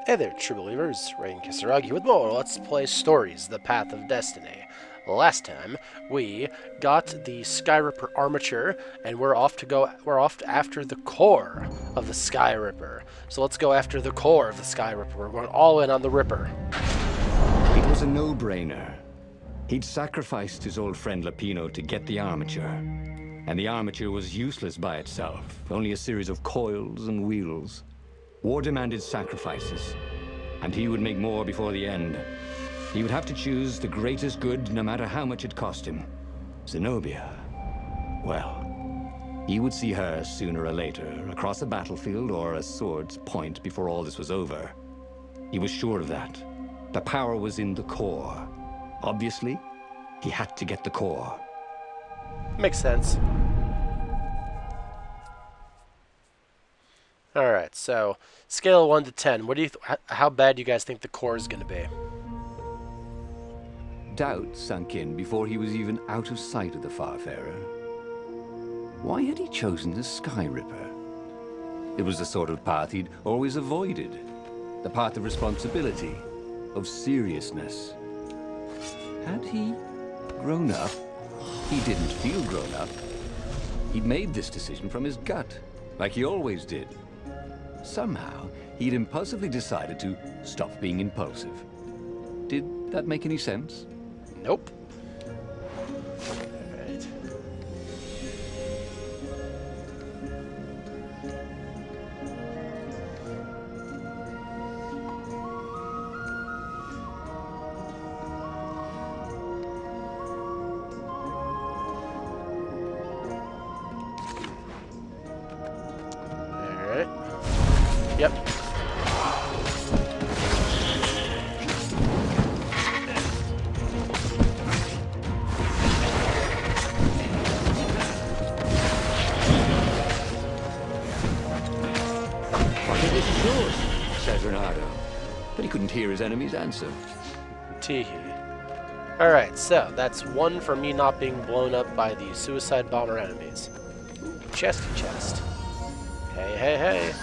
Hey there, true believers. Rain Kisaragi with more Let's Play Stories, The Path of Destiny. Last time, we got the Skyripper armature, and we're off after the core of the Skyripper. So let's go after the core of the Skyripper. We're going all in on the Ripper. It was a no-brainer. He'd sacrificed his old friend Lapino to get the armature. And the armature was useless by itself, only a series of coils and wheels. War demanded sacrifices, and he would make more before the end. He would have to choose the greatest good, no matter how much it cost him. Zenobia. Well, he would see her sooner or later, across a battlefield or a sword's point before all this was over. He was sure of that. The power was in the core. Obviously, he had to get the core. Makes sense. Alright, so, scale of 1 to 10, what do you how bad do you guys think the core is going to be? Doubt sunk in before he was even out of sight of the Farfarer. Why had he chosen the Skyripper? It was the sort of path he'd always avoided. The path of responsibility, of seriousness. Had he grown up? He didn't feel grown up. He'd made this decision from his gut, like he always did. Somehow, he'd impulsively decided to stop being impulsive. Did that make any sense? Nope. Alright. Alright. Yep. This is yours, said Renato. But he couldn't hear his enemy's answer. Teehee. Alright, so that's one for me not being blown up by the suicide bomber enemies. Chesty chest. Hey, hey, hey.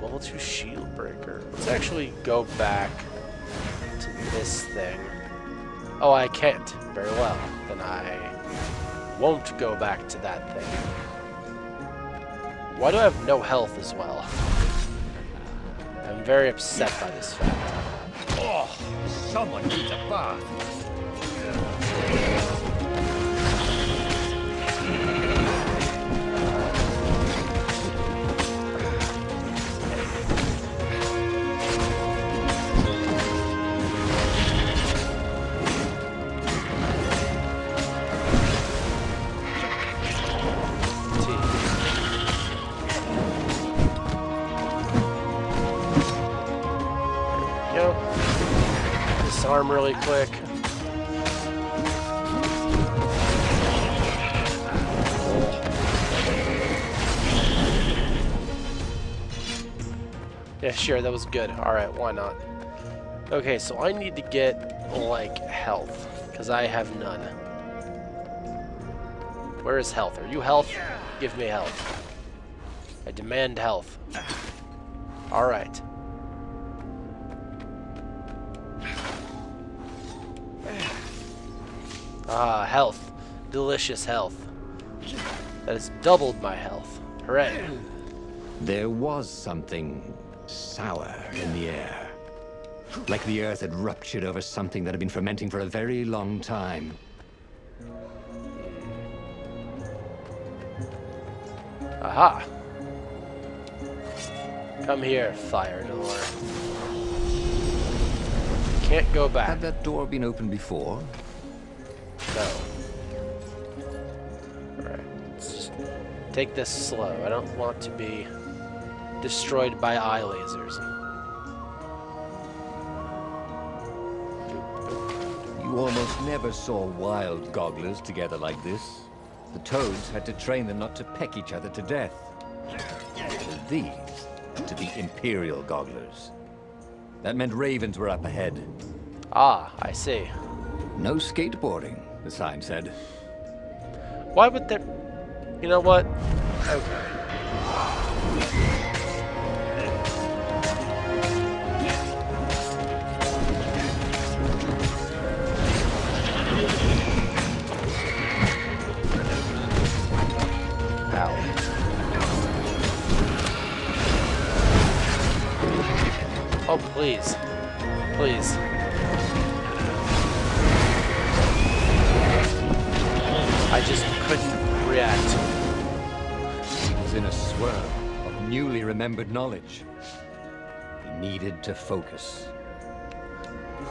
Level 2 shield breaker. Let's actually go back to this thing. Oh, I can't. Very well. Then I won't go back to that thing. Why do I have no health as well? I'm very upset by this fact. Oh, someone needs a bath. Disarm really quick. Yeah, sure, that was good. Alright, why not? Okay, so I need to get, like, health, because I have none. Where is health? Are you health? Give me health. I demand health. Alright. Ah, health. Delicious health. That has doubled my health. Hooray. There was something sour in the air. Like the earth had ruptured over something that had been fermenting for a very long time. Aha. Come here, fire door. Can't go back. Had that door been opened before? No. Alright, let's just take this slow. I don't want to be destroyed by eye lasers. You almost never saw wild gogglers together like this. The toads had to train them not to peck each other to death. And these to be imperial gogglers. That meant ravens were up ahead. Ah, I see. No skateboarding, the sign said. Why would there... You know what? Okay. Please. Please. I just couldn't react. He was in a swirl of newly remembered knowledge. He needed to focus.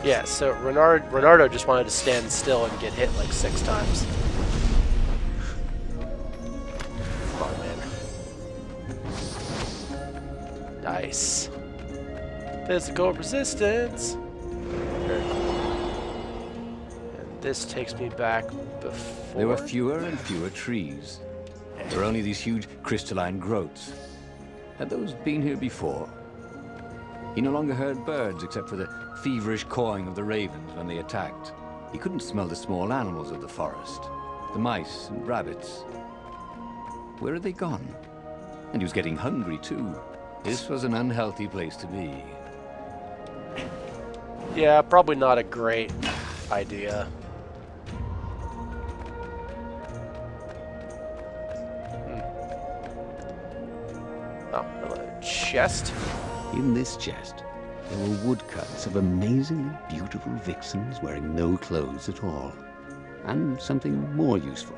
Yeah, so Renardo just wanted to stand still and get hit like 6 times. Come on, man. Nice. Physical resistance. Very cool. And this takes me back before. There were fewer and fewer trees. There were only these huge crystalline growths. Had those been here before? He no longer heard birds except for the feverish cawing of the ravens when they attacked. He couldn't smell the small animals of the forest, the mice and rabbits. Where had they gone? And he was getting hungry too. This was an unhealthy place to be. Yeah, probably not a great idea. Oh, hello. Chest. In this chest, there were woodcuts of amazingly beautiful vixens wearing no clothes at all. And something more useful.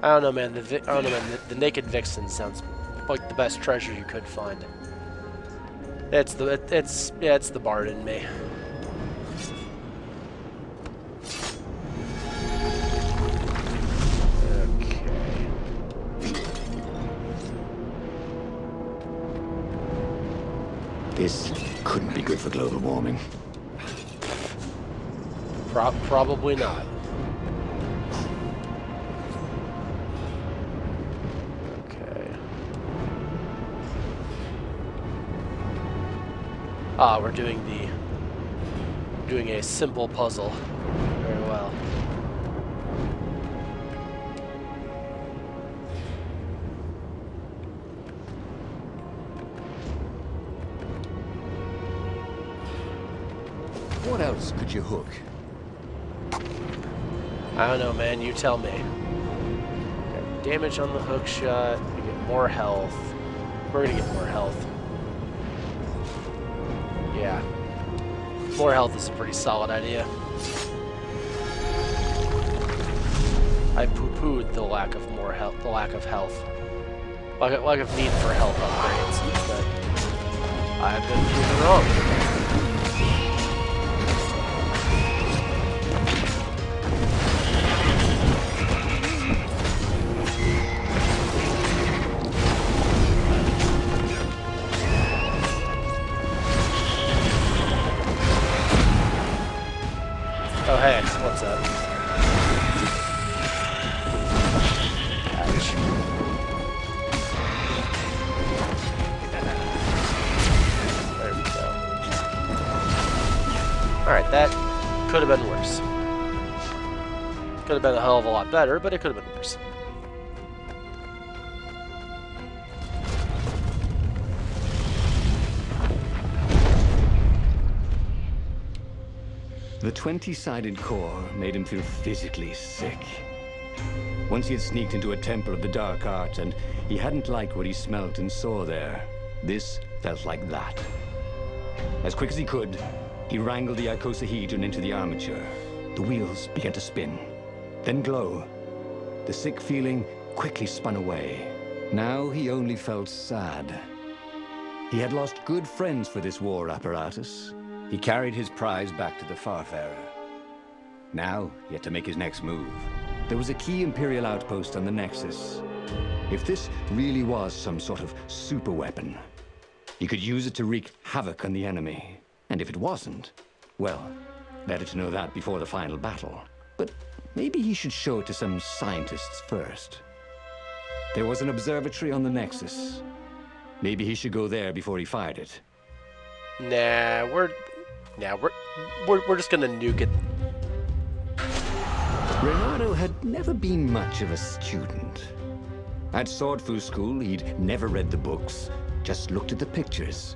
I don't know, man. The naked vixen sounds like the best treasure you could find. It's the bard in me. This couldn't be good for global warming. Probably not. Okay. Ah, we're doing a simple puzzle. Very well. What else could you hook? I don't know, man. You tell me. Got damage on the hook shot. We get more health. We're gonna get more health. Yeah. More health is a pretty solid idea. I poo-pooed the lack of more health, the lack of health. Lack of need for health upgrades, but I've been proven wrong. Oh, hey, what's up? Ouch. There we go. Alright, that could have been worse. Could have been a hell of a lot better, but it could have been worse. The 20-sided core made him feel physically sick. Once he had sneaked into a temple of the dark art, and he hadn't liked what he smelt and saw there. This felt like that. As quick as he could, he wrangled the icosahedron into the armature. The wheels began to spin, then glow. The sick feeling quickly spun away. Now he only felt sad. He had lost good friends for this war apparatus. He carried his prize back to the Farfarer. Now, he had to make his next move. There was a key Imperial outpost on the Nexus. If this really was some sort of super weapon, he could use it to wreak havoc on the enemy. And if it wasn't, well, better to know that before the final battle. But maybe he should show it to some scientists first. There was an observatory on the Nexus. Maybe he should go there before he fired it. Nah, we're just gonna nuke it. Reynardo had never been much of a student. At Swordfu School, he'd never read the books, just looked at the pictures.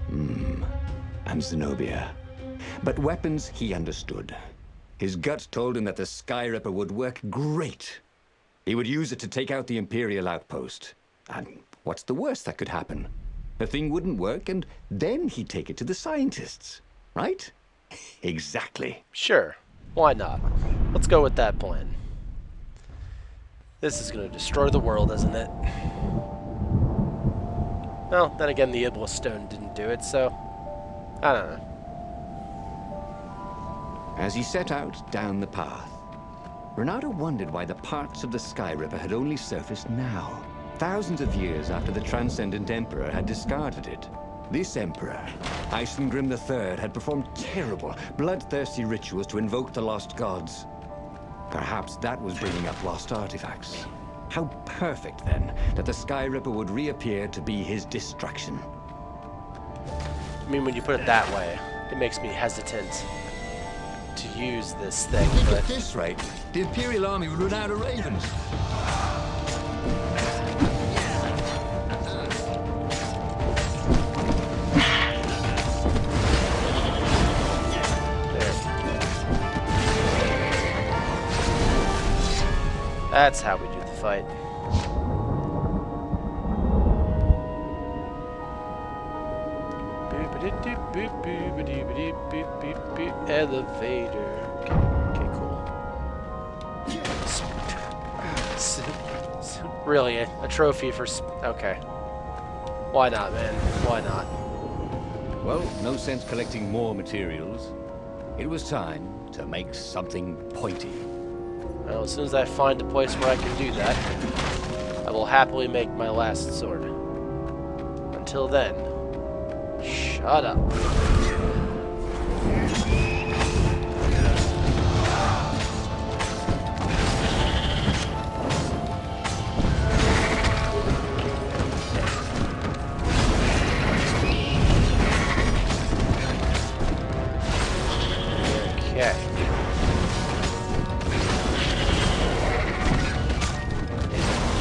And Zenobia. But weapons he understood. His gut told him that the Skyripper would work great. He would use it to take out the Imperial outpost. And what's the worst that could happen? The thing wouldn't work, and then he'd take it to the scientists, right? Exactly. Sure. Why not? Let's go with that plan. This is going to destroy the world, isn't it? Well, then again, the Iblis Stone didn't do it, so... I don't know. As he set out down the path, Renato wondered why the parts of the Skyripper had only surfaced now, thousands of years after the Transcendent Emperor had discarded it. This Emperor, Isengrim III, had performed terrible, bloodthirsty rituals to invoke the lost gods. Perhaps that was bringing up lost artifacts. How perfect, then, that the Skyripper would reappear to be his destruction. I mean, when you put it that way, it makes me hesitant to use this thing, If you but... get this right, the Imperial Army would run out of ravens. That's how we do the fight. Elevator. Okay, cool. Really, a trophy for... Okay. Why not, man? Why not? Well, no sense collecting more materials. It was time to make something pointy. Well, as soon as I find a place where I can do that, I will happily make my last sword. Until then, shut up. Okay.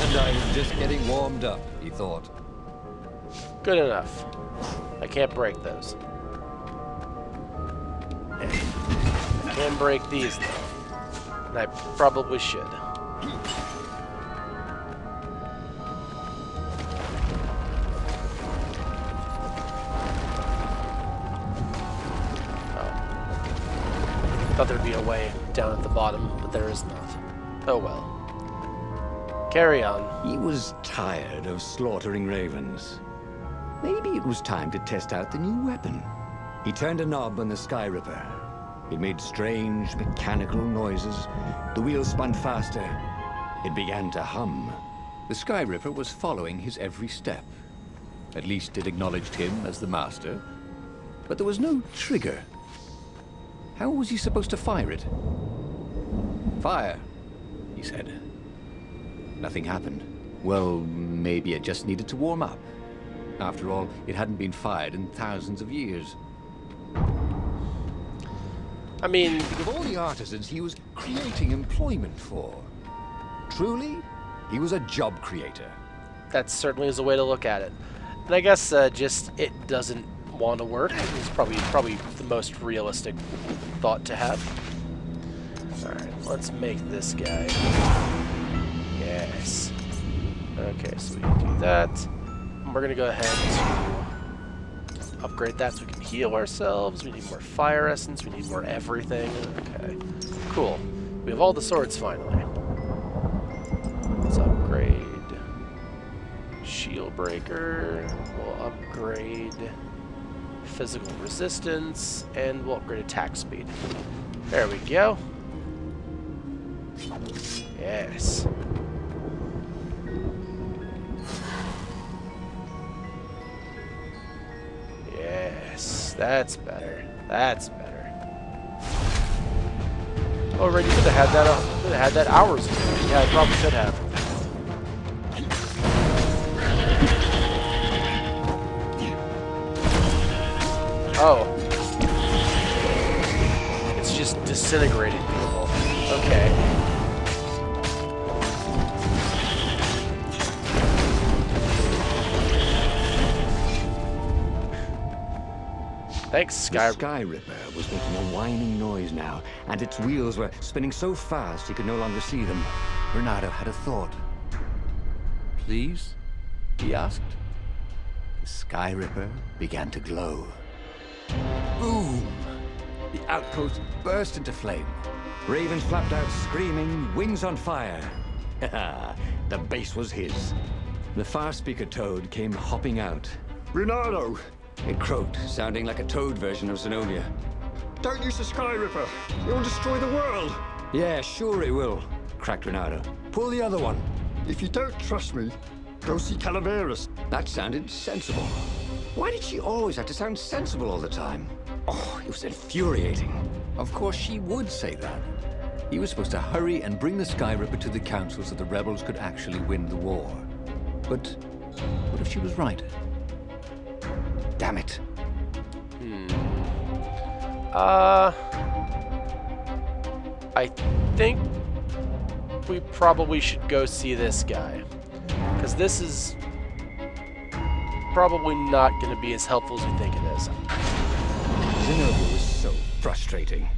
And I was just getting warmed up, he thought. Good enough. I can't break those. I can break these, though. And I probably should. Thought there'd be a way down at the bottom, but there is not. Oh well. Carry on. He was tired of slaughtering ravens. Maybe it was time to test out the new weapon. He turned a knob on the Skyripper. It made strange, mechanical noises. The wheels spun faster. It began to hum. The Skyripper was following his every step. At least it acknowledged him as the master. But there was no trigger. How was he supposed to fire it? Fire, he said. Nothing happened. Well, maybe it just needed to warm up. After all, it hadn't been fired in thousands of years. I mean, Think of all the artisans he was creating employment for. Truly, he was a job creator. that certainly is a way to look at it. And I guess just it doesn't want to work is probably the most realistic thought to have. Alright, let's make this guy. Yes. Okay, so we can do that. And we're going to go ahead to upgrade that so we can heal ourselves. We need more fire essence. We need more everything. Okay, cool. We have all the swords finally. Let's upgrade shield breaker. We'll upgrade physical resistance, and we'll upgrade attack speed. There we go. Yes. Yes, that's better. That's better. Already could have had that. Could have had that hours ago. Yeah, I probably should have. Oh. It's just disintegrating people. Okay. Thanks, Skyripper. The Skyripper was making a whining noise now, and its wheels were spinning so fast he could no longer see them. Renato had a thought. Please? He asked. The Skyripper began to glow. Boom! The outpost burst into flame. Ravens flapped out screaming, wings on fire. The base was his. The far-speaker toad came hopping out. Reynardo! It croaked, sounding like a toad version of Zenobia. Don't use the Skyripper! It'll destroy the world! Yeah, sure it will, cracked Reynardo. Pull the other one. If you don't trust me, go see Calaveras. That sounded sensible. Why did she always have to sound sensible all the time? Oh, it was infuriating. Of course she would say that. He was supposed to hurry and bring the Skyripper to the council so the rebels could actually win the war. But what if she was right? Damn it. I think we probably should go see this guy. Because this is probably not going to be as helpful as we think it is. Zenobia was so frustrating.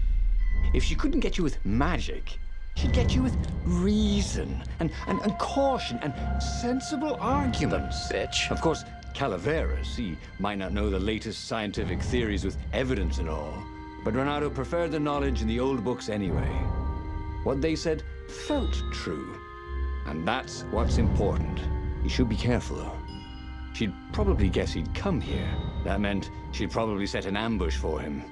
If she couldn't get you with magic, she'd get you with reason and caution and sensible arguments. Bitch. Of course, Calaveras, he might not know the latest scientific theories with evidence and all, but Reynardo preferred the knowledge in the old books anyway. What they said felt true, and that's what's important. You should be careful, though. She'd probably guess he'd come here. That meant she'd probably set an ambush for him.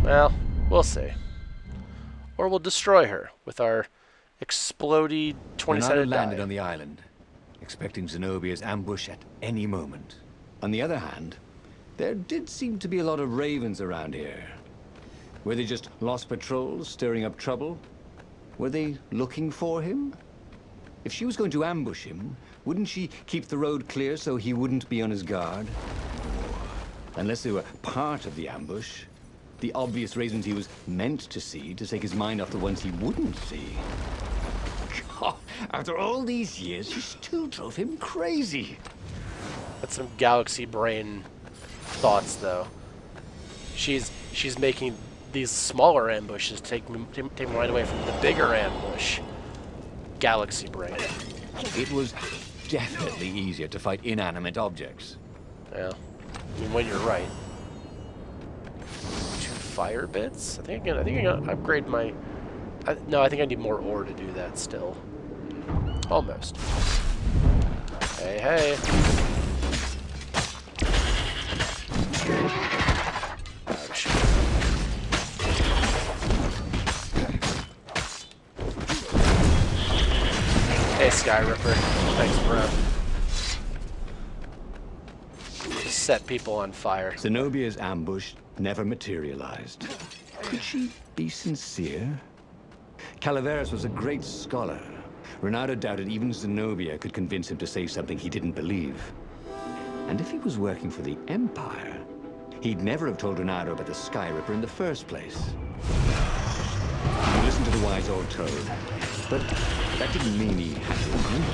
Well, we'll see. Or we'll destroy her with our explodey 20-sided Reynardo landed die. on the island, expecting Zenobia's ambush at any moment. On the other hand, there did seem to be a lot of ravens around here. Were they just lost patrols, stirring up trouble? Were they looking for him? If she was going to ambush him, wouldn't she keep the road clear so he wouldn't be on his guard? Unless they were part of the ambush, the obvious reasons he was meant to see to take his mind off the ones he wouldn't see. God, after all these years, she still drove him crazy. That's some galaxy brain thoughts, though. She's making these smaller ambushes take me right away from the bigger ambush. Galaxy brain. It was definitely easier to fight inanimate objects. Yeah. I mean, when you're right. 2 fire bits? I think I gotta upgrade my... no, I think I need more ore to do that still. Almost. Hey, hey. Ouch. Hey, Skyripper. Thanks, bro. Just set people on fire. Zenobia's ambush never materialized. Could she be sincere? Calaveras was a great scholar. Reynardo doubted even Zenobia could convince him to say something he didn't believe. And if he was working for the Empire, he'd never have told Reynardo about the Skyripper in the first place. He listened to the wise old toad, but that didn't mean he had to agree.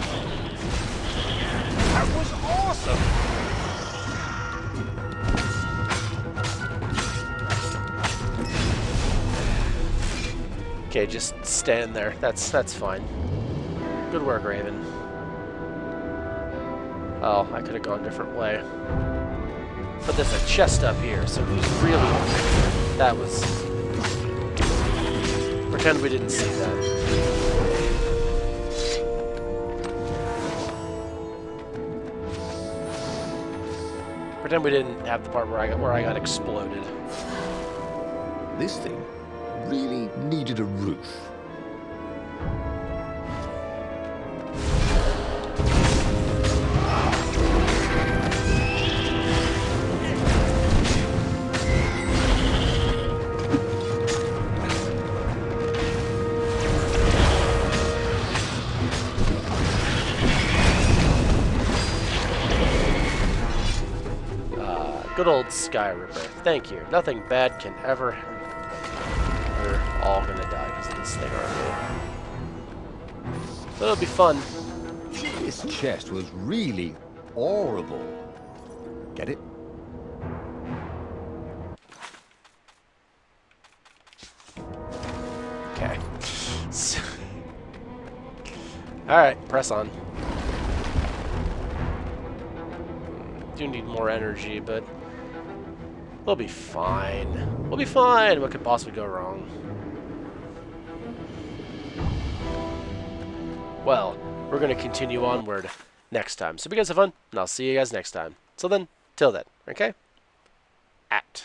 That was awesome! Okay, just stand there. That's fine. Good work, Raven. Oh, I could have gone a different way. But there's a chest up here, so who's really... That was... Pretend we didn't see that. Pretend we didn't have the part where I got exploded. This thing really needed a roof. Good old Skyripper. Thank you. Nothing bad can ever happen. We're all gonna die because of this thing, aren't we? But it'll be fun. This chest was really horrible. Get it? Okay. Alright, press on. do need more energy, but we'll be fine. We'll be fine. What could possibly go wrong? Well, we're going to continue onward next time. So you guys have fun, and I'll see you guys next time. So then, till then, okay? At.